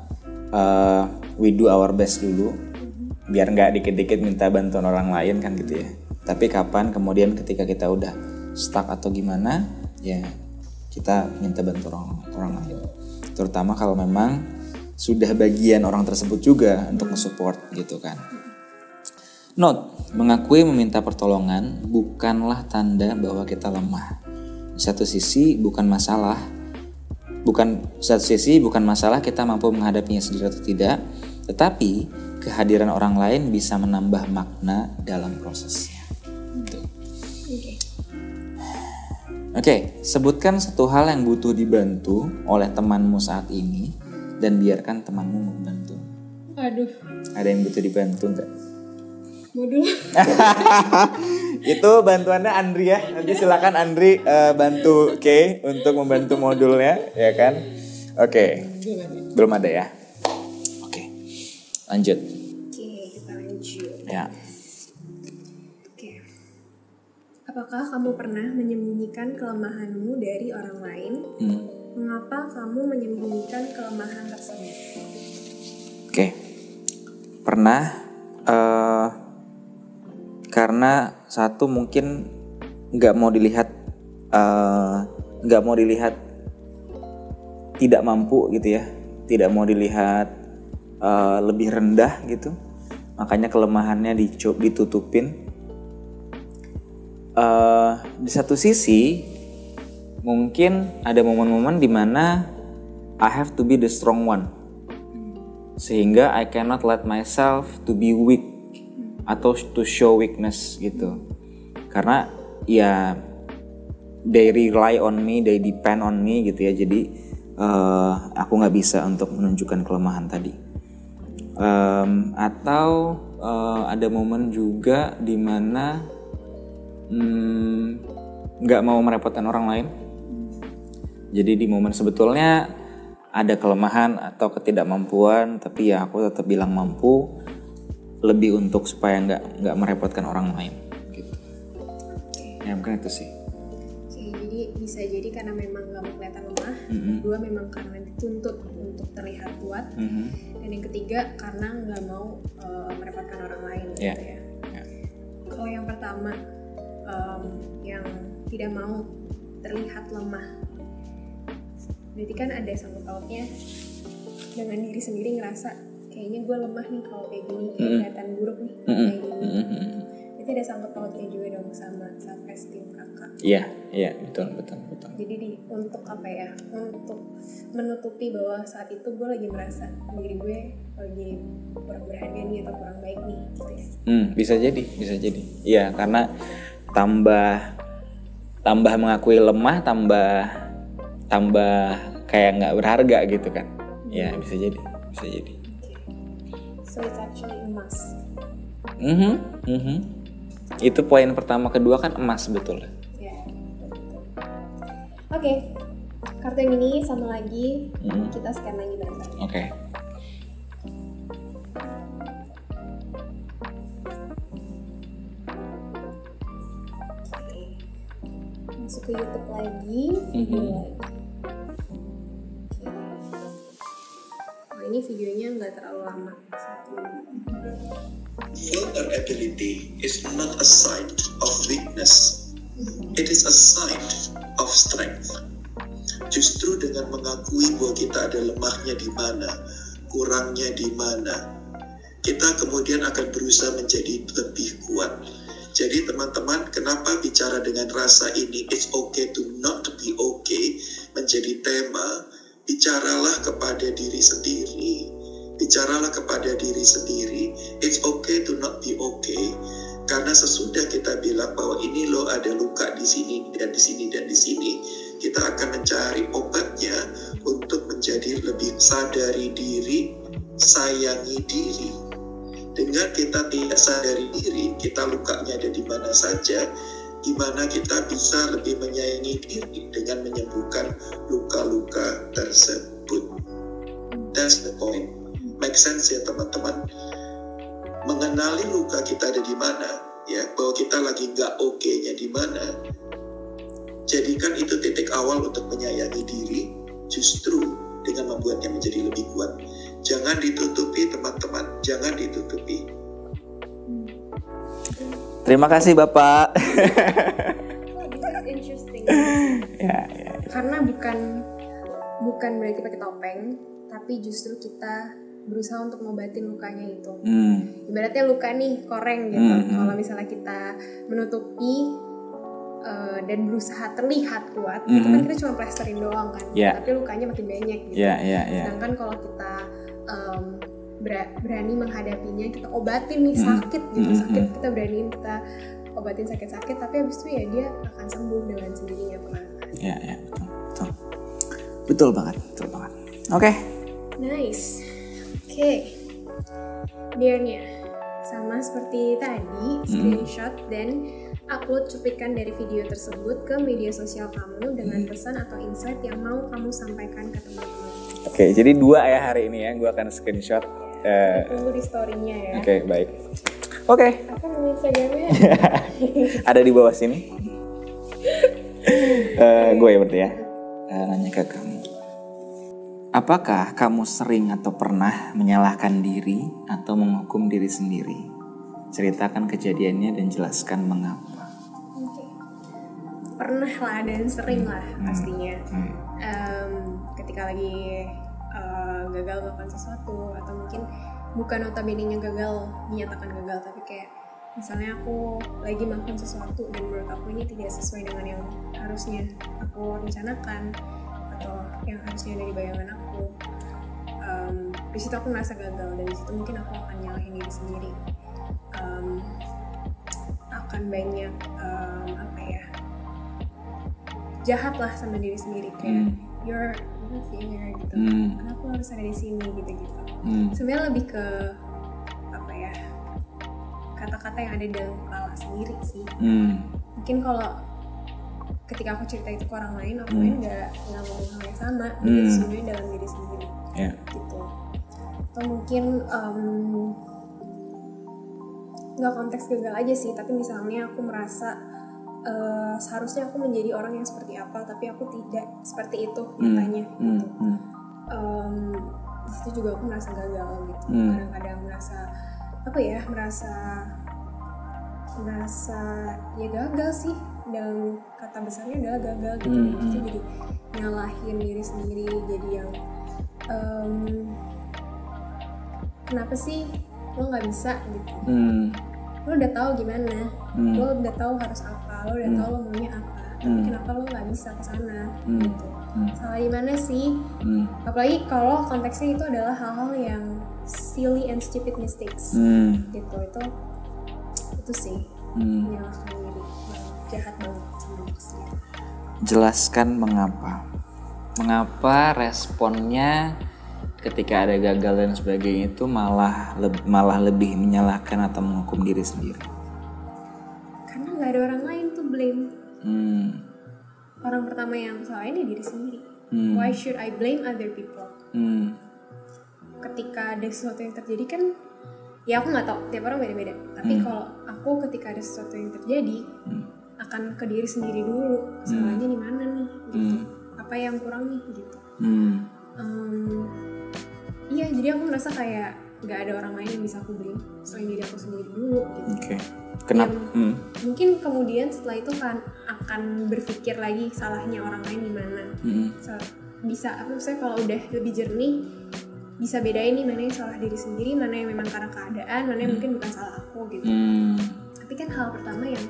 we do our best dulu, biar nggak dikit-dikit minta bantuan orang lain kan gitu ya. Tapi kapan kemudian ketika kita udah stuck atau gimana, ya kita minta bantuan orang lain. Terutama kalau memang sudah bagian orang tersebut juga untuk nge-support gitu kan. Note, mengakui meminta pertolongan bukanlah tanda bahwa kita lemah. Di satu sisi bukan masalah kita mampu menghadapinya sendiri atau tidak, tetapi kehadiran orang lain bisa menambah makna dalam prosesnya. Oke, sebutkan satu hal yang butuh dibantu oleh temanmu saat ini dan biarkan temanmu membantu. Aduh. Ada yang butuh dibantu nggak? Modul. Itu bantuannya Andri ya. Nanti silakan Andri bantu Kay untuk membantu modulnya, ya kan? Oke. Belum ada ya. Oke. Lanjut. Oke, kita lanjut. Ya. Oke. Apakah kamu pernah menyembunyikan kelemahanmu dari orang lain? Mengapa kamu menyembunyikan kelemahan tersebut? Oke. Pernah karena satu mungkin nggak mau dilihat tidak mampu gitu ya, tidak mau dilihat lebih rendah gitu, makanya kelemahannya ditutupin. Di satu sisi mungkin ada momen-momen dimana I have to be the strong one, sehingga I cannot let myself to be weak atau to show weakness gitu, karena ya they rely on me, they depend on me gitu ya, jadi aku nggak bisa untuk menunjukkan kelemahan tadi. Atau ada momen juga dimana nggak mau merepotkan orang lain, jadi di momen sebetulnya ada kelemahan atau ketidakmampuan, tapi ya aku tetap bilang mampu, lebih untuk supaya nggak merepotkan orang lain gitu. Ya mungkin itu sih. Oke, jadi bisa jadi karena memang nggak mau kelihatan lemah, dua memang karena dituntut untuk terlihat kuat, dan yang ketiga karena nggak mau merepotkan orang lain gitu ya. Kalau yang pertama yang tidak mau terlihat lemah, berarti kan ada sangkut pautnya dengan diri sendiri, ngerasa kayaknya gue lemah nih kalau kayak gini, kayak kelihatan buruk nih kayak gini. Berarti ada sangkut pautnya juga dong sama self esteem kakak. Iya, betul. Jadi untuk apa ya? Untuk menutupi bahwa saat itu gue lagi merasa diri gue lagi kurang berharga nih atau kurang baik nih gitu ya. Bisa jadi. Iya, karena tambah mengakui lemah, tambah kayak nggak berharga gitu kan. Ya, bisa jadi. So it's actually emas. Itu poin pertama, kedua kan emas betul. Ya, betul. Oke. Kartu yang ini sama lagi, kita scan lagi bentar. Oke. Masuk ke YouTube lagi, video lagi. Ini videonya nggak terlalu lama, 1 menit. Vulnerability is not a sign of weakness. It is a sign of strength. Justru dengan mengakui bahwa kita ada lemahnya di mana, kurangnya di mana, kita kemudian akan berusaha menjadi lebih kuat. Jadi teman-teman, kenapa bicara dengan rasa ini, it's okay to not be okay, menjadi tema. Bicaralah kepada diri sendiri. It's okay to not be okay. Karena sesudah kita bilang bahwa ini loh ada luka di sini dan di sini dan di sini, kita akan mencari obatnya untuk menjadi lebih sadari diri, sayangi diri. Dengan kita tidak sadari diri, kita lukanya ada di mana saja, gimana kita bisa lebih menyayangi diri dengan menyembuhkan luka-luka tersebut. That's the point. Make sense ya teman-teman? Mengenali luka kita ada di mana, ya, bahwa kita lagi nggak oke-nya di mana. Jadikan itu titik awal untuk menyayangi diri, justru dengan membuatnya menjadi lebih kuat. Jangan ditutupi teman-teman, jangan ditutupi. Terima kasih Bapak. This is interesting. Ya. Karena bukan berarti pakai topeng, tapi justru kita berusaha untuk ngobatin lukanya itu. Ibaratnya luka nih, koreng gitu. Kalau misalnya kita menutupi dan berusaha terlihat kuat, itu kan kita cuma plesterin doang kan. Tapi lukanya makin banyak gitu. Sedangkan kalau kita berani menghadapinya, kita obatin nih sakit gitu, sakit kita beraniin, kita obatin sakit-sakit, tapi abis itu ya dia akan sembuh dengan sendirinya pelan. Ya, betul banget. Oke. Nice. Oke. Dearnya, sama seperti tadi, screenshot dan upload cuplikan dari video tersebut ke media sosial kamu dengan pesan atau insight yang mau kamu sampaikan ke teman-teman. Oke, jadi 2 ya hari ini ya, gue akan screenshot. Tunggu di story-nya ya. Oke, baik. Oke. Apa nama Instagramnya? Ada di bawah sini. Gue ya berarti ya. Nanya ke kamu. Apakah kamu sering atau pernah menyalahkan diri atau menghukum diri sendiri? Ceritakan kejadiannya dan jelaskan mengapa. Oke. Pernah lah dan sering lah pastinya. Ketika lagi gagal melakukan sesuatu, atau mungkin bukan notabene-nya gagal, dinyatakan gagal, tapi kayak misalnya aku lagi melakukan sesuatu dan menurut aku ini tidak sesuai dengan yang harusnya aku rencanakan atau yang harusnya dari bayangan aku. Di situ aku merasa gagal dan di situ mungkin aku akan nyalahin diri sendiri. Akan banyak jahat lah sama diri sendiri, kayak you're a failure gitu. Kenapa lo harus ada di sini gitu. Sebenarnya lebih ke kata-kata yang ada di dalam kepala sendiri sih. Mungkin kalau ketika aku cerita itu ke orang lain, orang lain nggak ngomong hal yang sama, itu sebenarnya dalam diri sendiri. Gitu. Atau mungkin nggak konteks gagal aja sih, tapi misalnya aku merasa seharusnya aku menjadi orang yang seperti apa, tapi aku tidak seperti itu nyatanya gitu. Di situ juga aku merasa gagal gitu. Kadang-kadang merasa ya gagal sih, dalam kata besarnya adalah gagal gitu. Itu jadi nyalahin diri sendiri, jadi yang kenapa sih lo nggak bisa gitu. Lo udah tahu gimana, lo udah tahu harus apa, lo udah tahu lo maunya apa, tapi kenapa lo nggak bisa kesana gitu. Salah di mana sih? Apalagi kalau konteksnya itu adalah hal-hal yang silly and stupid mistakes gitu. Itu sih menyalahkan diri, jahat banget sama diri sendiri. Jelaskan mengapa responnya ketika ada gagal dan sebagainya itu malah lebih menyalahkan atau menghukum diri sendiri. Karena nggak ada orang lain tuh blame. Orang pertama yang salah ini diri sendiri. Why should I blame other people? Ketika ada sesuatu yang terjadi kan, ya aku nggak tahu, tiap orang beda-beda. Tapi kalau aku ketika ada sesuatu yang terjadi, akan ke diri sendiri dulu. Salahnya di mana nih? Gitu. Apa yang kurang nih? Gitu. Iya, jadi aku merasa kayak nggak ada orang lain yang bisa aku blame selain diri aku sendiri dulu. Gitu. Oke. Kenapa? Mungkin kemudian setelah itu kan akan berpikir lagi salahnya orang lain di mana. Bisa, misalnya kalau udah lebih jernih, bisa bedain nih mana yang salah diri sendiri, mana yang memang karena keadaan, mana yang mungkin bukan salah aku gitu. Tapi kan hal pertama yang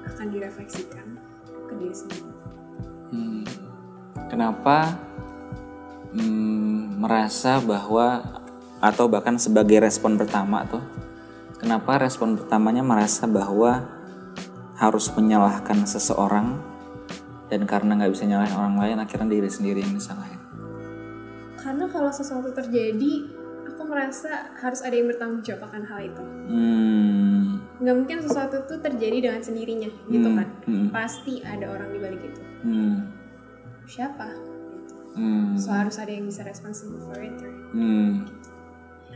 akan direfleksikan ke diri sendiri. Kenapa merasa bahwa, atau bahkan sebagai respon pertama tuh, kenapa respon pertamanya merasa bahwa harus menyalahkan seseorang, dan karena nggak bisa nyalahin orang lain akhirnya diri sendiri yang disalahin? Karena kalau sesuatu terjadi, aku merasa harus ada yang bertanggung jawab akan hal itu. Nggak mungkin sesuatu itu terjadi dengan sendirinya, gitu kan? Pasti ada orang di balik itu. Siapa? So harus ada yang bisa responsible for it.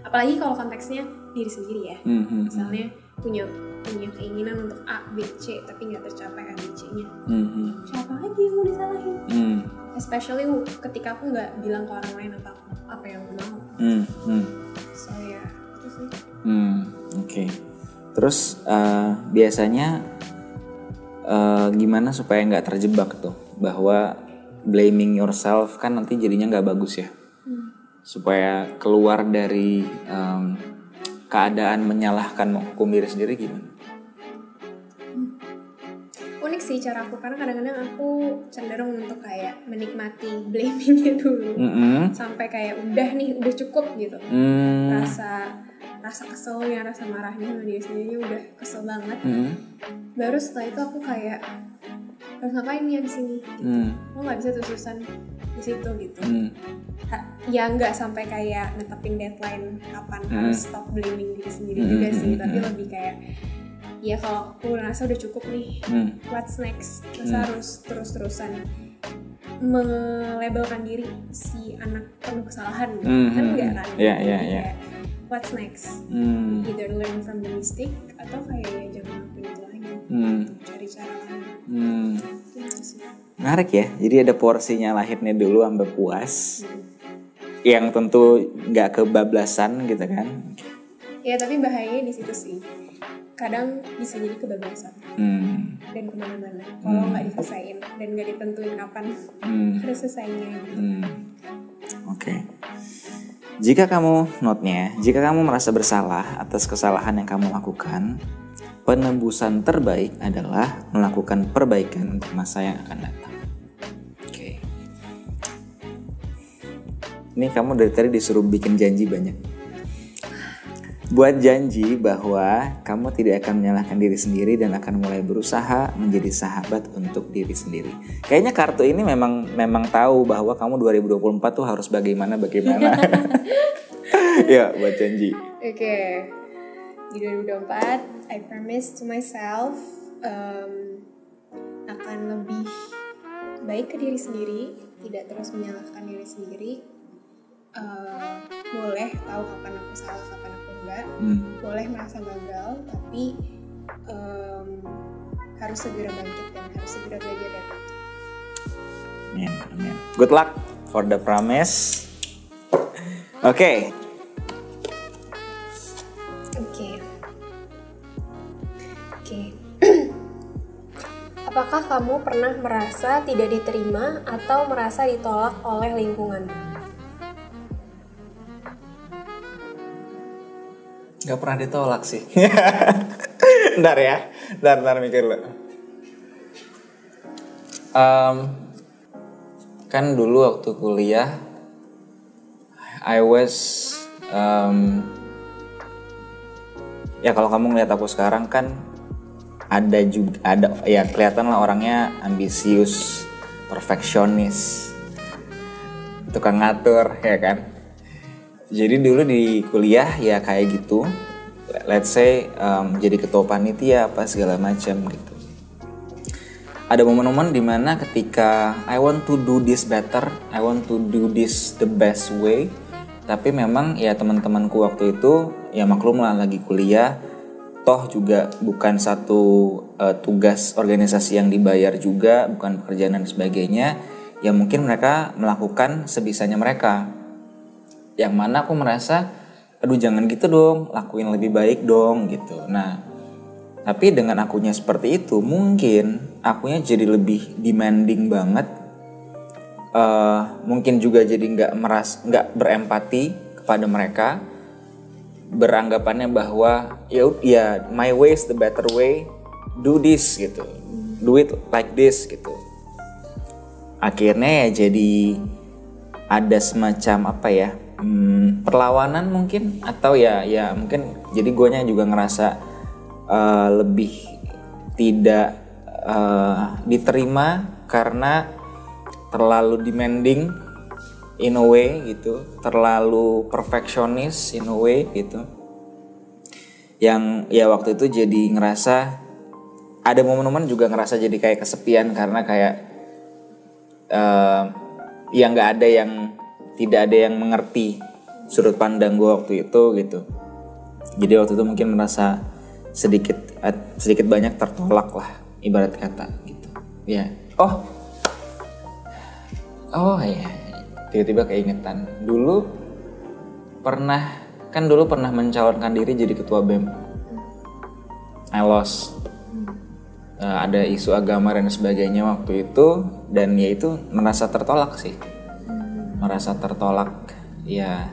Apalagi kalau konteksnya diri sendiri ya. Misalnya punya keinginan untuk A, B, C, tapi nggak tercapai A, B, C-nya. Siapa lagi yang mau disalahin? Especially ketika aku nggak bilang ke orang lain apa yang aku mau. So ya, itu sih. Oke. Terus biasanya gimana supaya nggak terjebak tuh, bahwa blaming yourself kan nanti jadinya nggak bagus ya. Supaya keluar dari keadaan menyalahkan, menghukum diri sendiri gimana? Unik sih cara aku, karena kadang-kadang aku cenderung untuk kayak menikmati blamingnya dulu, sampai kayak udah cukup gitu. Rasa rasa keselnya, rasa marahnya sama diri sendiri udah kesel banget. Baru setelah itu aku kayak harus ngapain nih abis ini gitu. Lo nggak bisa terusan di situ gitu. Ya nggak sampai kayak netepin deadline kapan harus stop blaming diri sendiri juga sih, tapi lebih kayak ya kalau aku ngerasa udah cukup nih, what's next? Masa harus terus-terusan melabelkan diri si anak penuh kesalahan kan enggak kan? Iya. What's next? Either learn from the mistake atau kayak ya jangan lakuin itu lagi gitu, cari cara lain. Menarik ya, jadi ada porsinya lahirnya dulu sampai puas, yang tentu nggak kebablasan gitu kan. Ya tapi bahayanya di situ sih, kadang bisa jadi kebablasan dan kemana-mana kalau nggak diselesain dan nggak ditentuin kapan harus selesainya gitu. Oke. Jika kamu jika kamu merasa bersalah atas kesalahan yang kamu lakukan, penebusan terbaik adalah melakukan perbaikan untuk masa yang akan datang. Oke. Ini kamu dari tadi disuruh bikin janji banyak. Buat janji bahwa kamu tidak akan menyalahkan diri sendiri dan akan mulai berusaha menjadi sahabat untuk diri sendiri. Kayaknya kartu ini memang tahu bahwa kamu 2024 tuh harus bagaimana. Ya, buat janji. Oke. Di 2024, I promise to myself akan lebih baik ke diri sendiri, tidak terus menyalahkan diri sendiri. Boleh tahu kapan aku salah, kapan aku enggak. Boleh merasa gagal, tapi harus segera bangkit dan harus segera belajar dari itu. Amin. Good luck for the promise. Oke. Apakah kamu pernah merasa tidak diterima atau merasa ditolak oleh lingkungan? Gak pernah ditolak sih. Bentar mikir dulu. Kan dulu waktu kuliah I was ya kalau kamu ngeliat aku sekarang kan ada ya kelihatan lah orangnya ambisius, perfeksionis, tukang ngatur ya kan. Jadi dulu di kuliah ya kayak gitu, let's say jadi ketua panitia apa segala macam gitu. Ada momen-momen dimana ketika I want to do this better, I want to do this the best way, tapi memang ya teman-temanku waktu itu ya maklum lah lagi kuliah, toh juga bukan satu tugas organisasi yang dibayar juga, bukan pekerjaan dan sebagainya. Ya mungkin mereka melakukan sebisanya mereka. Yang mana aku merasa, aduh jangan gitu dong, lakuin lebih baik dong gitu. Nah, tapi dengan akunya seperti itu, mungkin akunya jadi lebih demanding banget. Mungkin juga jadi nggak berempati kepada mereka. Beranggapannya bahwa ya my way is the better way, do this gitu, do it like this gitu. Akhirnya ya jadi ada semacam apa ya, perlawanan mungkin, atau ya mungkin jadi guanya juga ngerasa lebih tidak diterima karena terlalu demanding in a way gitu, terlalu perfeksionis in a way gitu. Yang ya waktu itu jadi ngerasa ada momen-momen juga ngerasa jadi kayak kesepian karena kayak ya tidak ada yang mengerti sudut pandang gue waktu itu gitu. Jadi waktu itu mungkin merasa sedikit banyak tertolak lah ibarat kata gitu. Ya. Oh ya. Tiba-tiba keingetan dulu pernah mencalonkan diri jadi ketua BEM. I lost. Ada isu agama dan sebagainya waktu itu, dan ya itu merasa tertolak sih. Merasa tertolak ya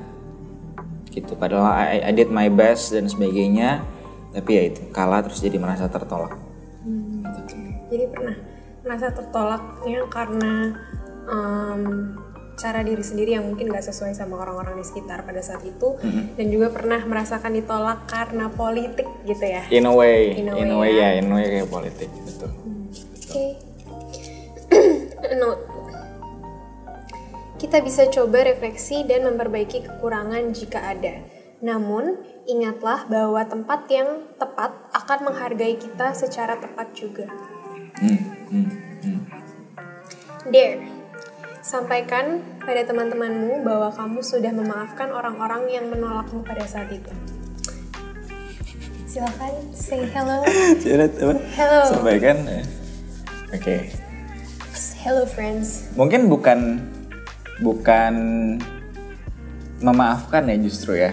gitu, padahal I did my best dan sebagainya, tapi ya itu kalah terus jadi merasa tertolak. Jadi pernah merasa tertolaknya karena cara diri sendiri yang mungkin gak sesuai sama orang-orang di sekitar pada saat itu, dan juga pernah merasakan ditolak karena politik gitu ya. In a way kayak politik gitu. Oke. Note. Kita bisa coba refleksi dan memperbaiki kekurangan jika ada. Namun, ingatlah bahwa tempat yang tepat akan menghargai kita secara tepat juga. Dare. Sampaikan pada teman-temanmu bahwa kamu sudah memaafkan orang-orang yang menolakmu pada saat itu. Silakan say hello. Hello. Sampaikan. Oke. Hello friends. Mungkin bukan memaafkan ya justru ya.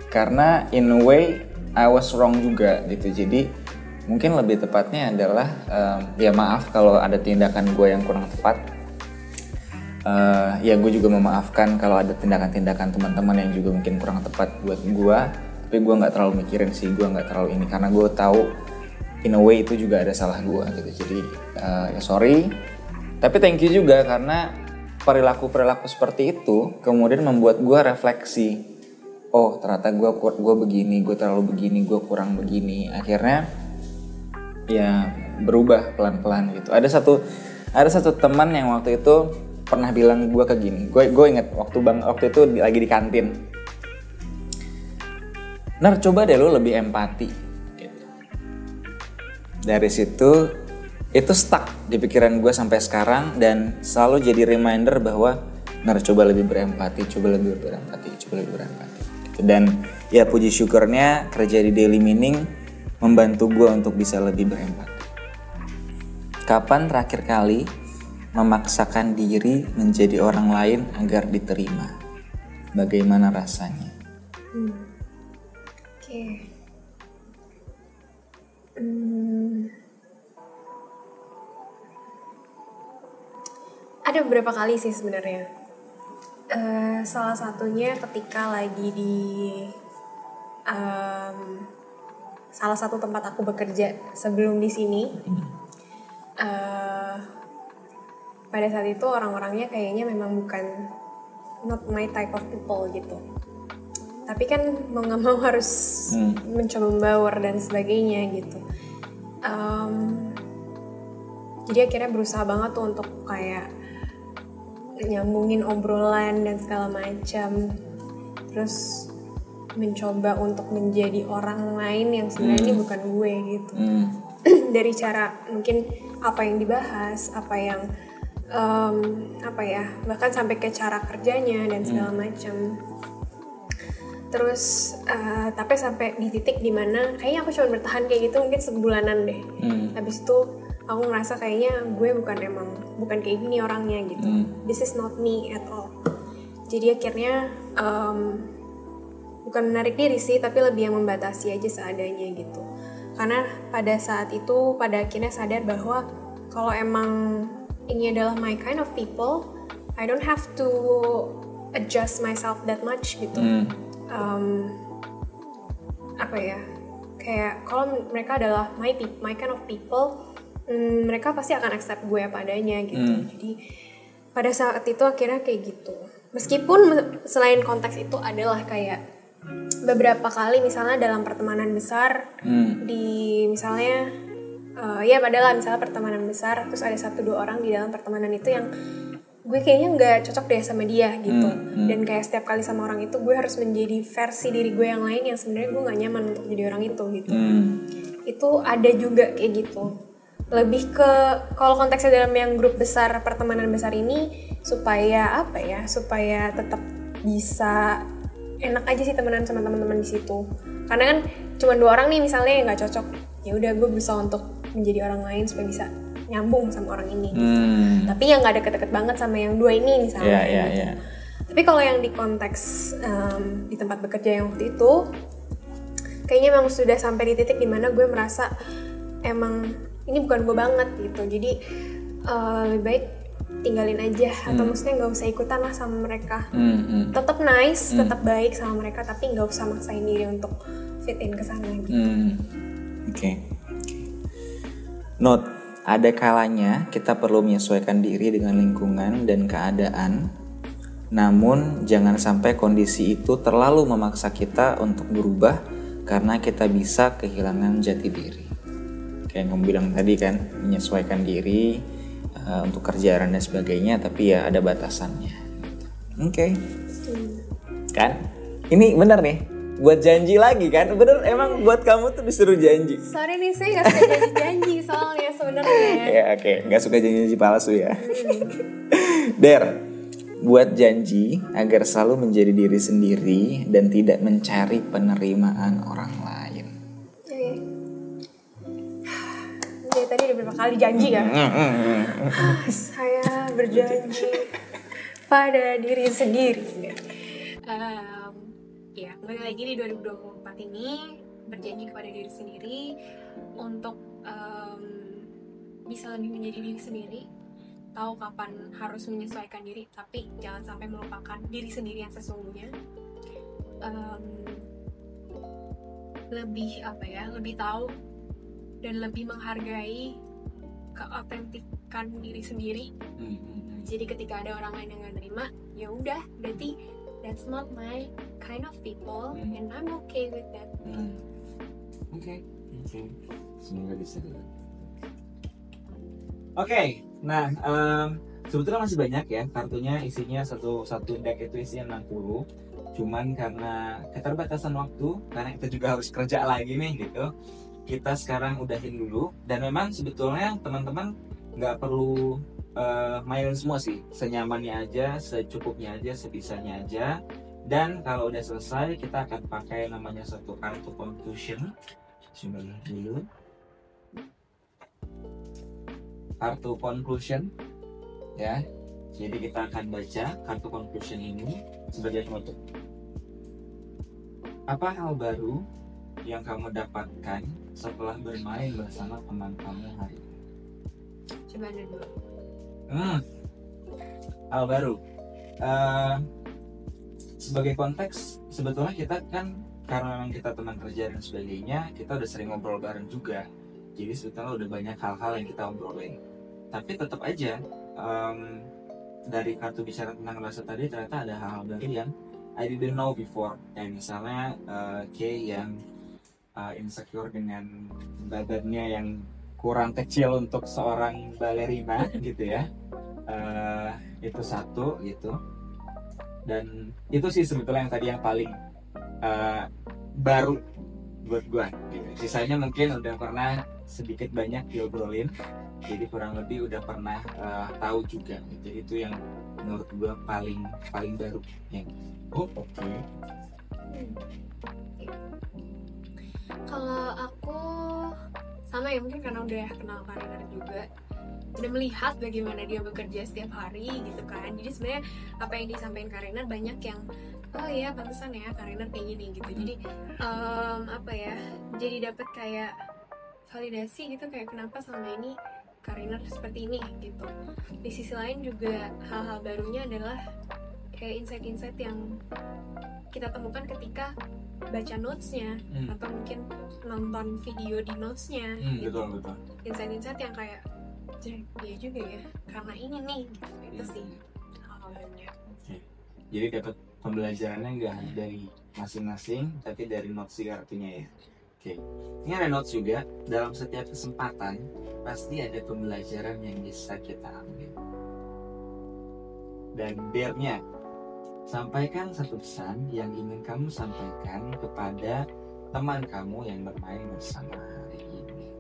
Karena in a way I was wrong juga gitu. Jadi mungkin lebih tepatnya adalah ya maaf kalau ada tindakan gue yang kurang tepat. Ya gue juga memaafkan kalau ada tindakan-tindakan teman-teman yang juga mungkin kurang tepat buat gue, tapi gue nggak terlalu mikirin sih, gue nggak terlalu ini karena gue tahu in a way itu juga ada salah gue gitu. Jadi ya sorry, tapi thank you juga karena perilaku seperti itu kemudian membuat gue refleksi, oh ternyata gue begini, gue terlalu begini, gue kurang begini. Akhirnya ya berubah pelan-pelan gitu. Ada satu teman yang waktu itu pernah bilang gue kayak gini. Gue inget waktu itu lagi di kantin. Nar, coba deh lo lebih empati. Gitu. Dari situ itu stuck di pikiran gue sampai sekarang dan selalu jadi reminder bahwa Nar, coba lebih berempati. Gitu. Dan ya puji syukurnya kerja di Daily Meaning membantu gue untuk bisa lebih berempati. Kapan terakhir kali memaksakan diri menjadi orang lain agar diterima? Bagaimana rasanya? Oke. Ada beberapa kali sih sebenarnya. Salah satunya ketika lagi di salah satu tempat aku bekerja sebelum di sini. Pada saat itu orang-orangnya kayaknya memang bukan not my type of people gitu. Tapi kan mau gak mau harus mencoba membaur dan sebagainya gitu. Jadi akhirnya berusaha banget tuh untuk kayak nyambungin obrolan dan segala macam. Terus mencoba untuk menjadi orang lain yang sebenarnya ini bukan gue gitu. Dari cara mungkin apa yang dibahas, apa yang bahkan sampai ke cara kerjanya dan segala macam. Terus tapi sampai di titik dimana kayaknya aku cuma bertahan kayak gitu mungkin sebulanan deh. Habis itu aku ngerasa kayaknya gue bukan kayak gini orangnya gitu. This is not me at all. Jadi akhirnya bukan menarik diri sih, tapi lebih yang membatasi aja seadanya gitu. Karena pada saat itu pada akhirnya sadar bahwa kalau emang ini adalah my kind of people, I don't have to adjust myself that much gitu. Kayak kalau mereka adalah my kind of people, mereka pasti akan accept gue apa adanya gitu. Jadi pada saat itu akhirnya kayak gitu. Meskipun selain konteks itu adalah kayak beberapa kali misalnya dalam pertemanan besar di misalnya padahal misalnya pertemanan besar terus ada 1-2 orang di dalam pertemanan itu yang gue kayaknya nggak cocok deh sama dia gitu. Dan kayak setiap kali sama orang itu gue harus menjadi versi diri gue yang lain yang sebenarnya gue nggak nyaman untuk jadi orang itu gitu. Itu ada juga kayak gitu. Lebih ke kalau konteksnya dalam yang grup besar pertemanan besar ini supaya tetap bisa enak aja sih temenan sama teman-teman di situ. Karena kan cuma 2 orang nih misalnya yang nggak cocok, ya udah gue berusaha untuk menjadi orang lain supaya bisa nyambung sama orang ini. Tapi yang nggak deket-deket banget sama yang 2 ini misalnya. Tapi kalau yang di konteks di tempat bekerja yang waktu itu, kayaknya memang sudah sampai di titik dimana gue merasa emang ini bukan gue banget gitu. Jadi lebih baik tinggalin aja atau maksudnya nggak usah ikutan lah sama mereka. Tetap nice, tetap baik sama mereka, tapi nggak usah maksain diri untuk fit in ke sana gitu. Oke. Note, ada kalanya kita perlu menyesuaikan diri dengan lingkungan dan keadaan Namun jangan sampai kondisi itu terlalu memaksa kita untuk berubah karena kita bisa kehilangan jati diri. Kayak yang kamu bilang tadi kan, menyesuaikan diri untuk kerjaan dan sebagainya, tapi ya ada batasannya. Oke. Kan? Ini bener nih, buat janji lagi kan? Bener, emang buat kamu tuh disuruh janji. Sorry nih, saya gak suka janji-janji soalnya sebenarnya. Ya oke, gak suka janji-janji palsu ya. Der, buat janji agar selalu menjadi diri sendiri dan tidak mencari penerimaan orang lain. Oke, tadi udah berapa kali janji kan? Saya berjanji pada diri sendiri. Ya, kembali lagi di 2024 ini berjanji kepada diri sendiri untuk bisa lebih menjadi diri sendiri, tahu kapan harus menyesuaikan diri, tapi jangan sampai melupakan diri sendiri yang sesungguhnya. Lebih tahu dan lebih menghargai keautentikan diri sendiri. Jadi ketika ada orang lain yang nggak nerima, ya udah, berarti that's not my kind of people, and I'm okay with that. Oke. Semoga bisa. Oke, nah sebetulnya masih banyak ya kartunya, isinya satu deck itu isinya 60. Cuman karena keterbatasan waktu, karena kita juga harus kerja lagi nih gitu, kita sekarang udahin dulu. Dan memang sebetulnya teman-teman nggak perlu mainin semua sih, senyamannya aja, secukupnya aja, sebisanya aja. Dan kalau udah selesai, kita akan pakai namanya satu kartu conclusion. Coba dulu kartu conclusion ya. Jadi kita akan baca kartu conclusion ini sebagai penutup. Apa hal baru yang kamu dapatkan setelah bermain bersama teman kamu hari ini? Coba ada dulu. Hal baru. Sebagai konteks, sebetulnya kita kan karena memang kita teman kerja dan sebagainya, kita udah sering ngobrol bareng juga. Jadi sebetulnya udah banyak hal-hal yang kita obrolin. Tapi tetap aja dari kartu bicara tentang rasa tadi ternyata ada hal-hal baru yang I didn't know before. Kayak misalnya Kay yang insecure dengan badannya yang kurang kecil untuk seorang balerina gitu ya. Itu satu gitu. Dan itu sih sebetulnya yang tadi yang paling baru buat gue gitu. Sisanya mungkin udah pernah sedikit banyak diobrolin, jadi kurang lebih udah pernah tahu juga gitu. Jadi itu yang menurut gue paling baru yang oke. Kalau aku sama ya, mungkin karena udah kenal Karina juga, udah melihat bagaimana dia bekerja setiap hari gitu kan. Jadi sebenarnya apa yang disampaikan Karina banyak yang oh ya pantesan ya Karina kayak gini gitu. Jadi jadi dapat kayak validasi gitu, kayak kenapa selama ini Karina seperti ini gitu. Di sisi lain juga hal-hal barunya adalah kayak insight-insight yang kita temukan ketika baca notes-nya atau mungkin nonton video di notes-nya gitu. Betul. Insight-insight yang kayak dia juga ya karena ini nih gitu. Itu sih hal-halnya. Jadi dapat pembelajarannya nggak hanya dari masing-masing, tapi dari notes di kartunya ya. Oke. Ini ada notes juga. Dalam setiap kesempatan pasti ada pembelajaran yang bisa kita ambil. Dan dare-nya, sampaikan satu pesan yang ingin kamu sampaikan kepada teman kamu yang bermain bersama hari ini.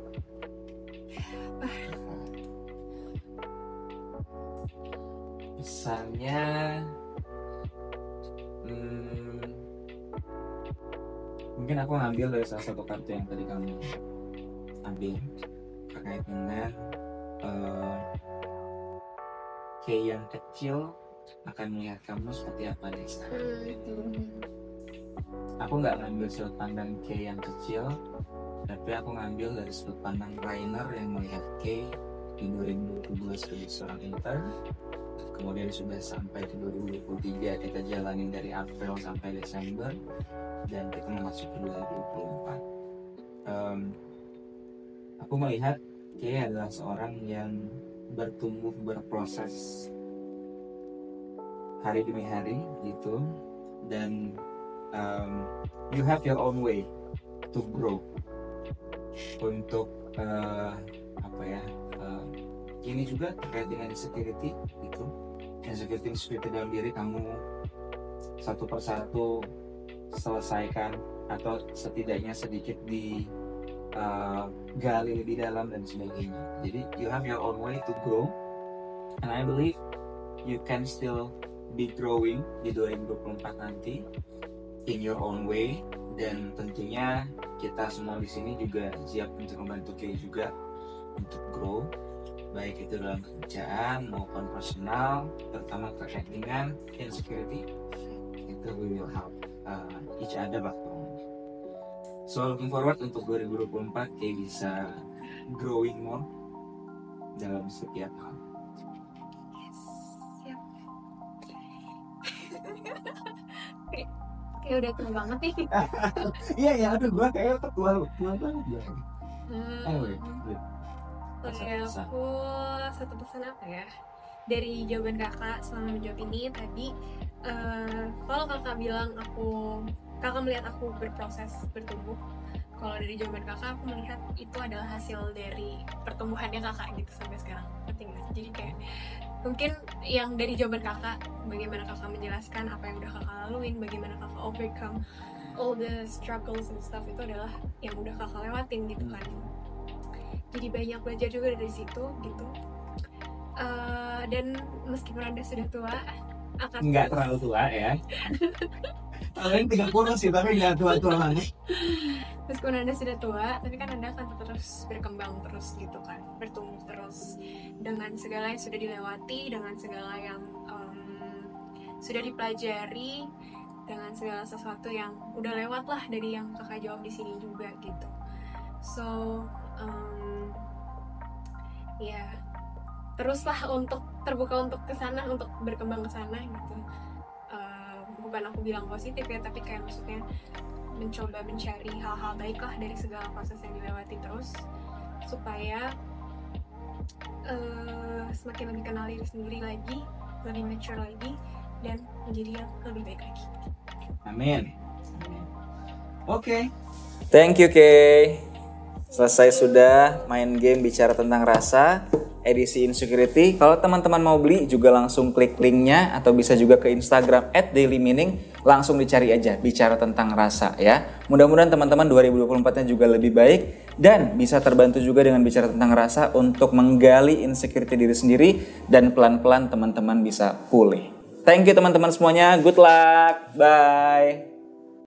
Pesannya mungkin aku ngambil dari salah satu kartu yang tadi kamu ambil terkait dengan Kay yang kecil akan melihat kamu seperti apa nih sekarang. Aku nggak ngambil sudut pandang Kay yang kecil, tapi aku ngambil dari sudut pandang Rainer yang melihat Kay di 2022 sebagai seorang intern. Kemudian sudah sampai ke 2023, kita jalanin dari April sampai Desember, dan kita memasuki 2024. Aku melihat Kay adalah seorang yang bertumbuh, berproses hari demi hari gitu, dan you have your own way to grow untuk ini juga terkait dengan insecurity gitu. Insecurity dalam diri kamu satu persatu selesaikan atau setidaknya sedikit gali lebih dalam dan sebagainya. Jadi you have your own way to grow, and I believe you can still be growing di 2024 nanti in your own way. Dan tentunya kita semua di sini juga siap untuk membantu Kay juga untuk grow, baik itu dalam pekerjaan maupun personal, terutama terkait dengan insecurity. Itu we will help each other lah. So looking forward untuk 2024 Kay bisa growing more dalam setiap hal. Siap. Kayak udah tua banget nih. Iya, aduh gue kayak tua banget ya. Anyway, Dari aku satu pesan apa ya? Dari jawaban kakak selama menjawab ini tadi, kalau kakak bilang kakak melihat aku berproses bertumbuh. Kalau dari jawaban kakak, aku melihat itu adalah hasil dari pertumbuhannya kakak gitu sampai sekarang. Ngerti nggak? Jadi kayak mungkin yang dari jawaban kakak, bagaimana kakak menjelaskan apa yang udah kakak laluin, bagaimana kakak overcome all the struggles and stuff, itu adalah yang udah kakak lewatin gitu kan. Jadi banyak belajar juga dari situ gitu. Dan meskipun Anda sudah tua, nggak terlalu tua ya. Kalian 30 sih, tapi nggak tua-tua banget. Meskipun Anda sudah tua, tapi kan Anda akan terus berkembang terus gitu kan, bertumbuh terus dengan segala yang sudah dilewati, dengan segala yang sudah dipelajari, dengan segala sesuatu yang udah lewat lah dari yang kakak jawab di sini juga gitu. So ya teruslah untuk terbuka untuk kesana, untuk berkembang kesana gitu. Bukan aku bilang positif ya, tapi kayak maksudnya mencoba mencari hal-hal baik lah dari segala proses yang dilewati terus, supaya semakin lebih kenal diri sendiri lagi, lebih mature lagi, dan menjadi yang lebih baik lagi. Amin. Oke. Thank you Kay. Selesai sudah main game bicara tentang rasa edisi insecurity. Kalau teman-teman mau beli juga langsung klik linknya, atau bisa juga ke Instagram @dailymeaning, langsung dicari aja bicara tentang rasa ya. Mudah-mudahan teman-teman 2024-nya juga lebih baik dan bisa terbantu juga dengan bicara tentang rasa untuk menggali insecurity diri sendiri, dan pelan-pelan teman-teman bisa pulih. Thank you teman-teman semuanya. Good luck. Bye.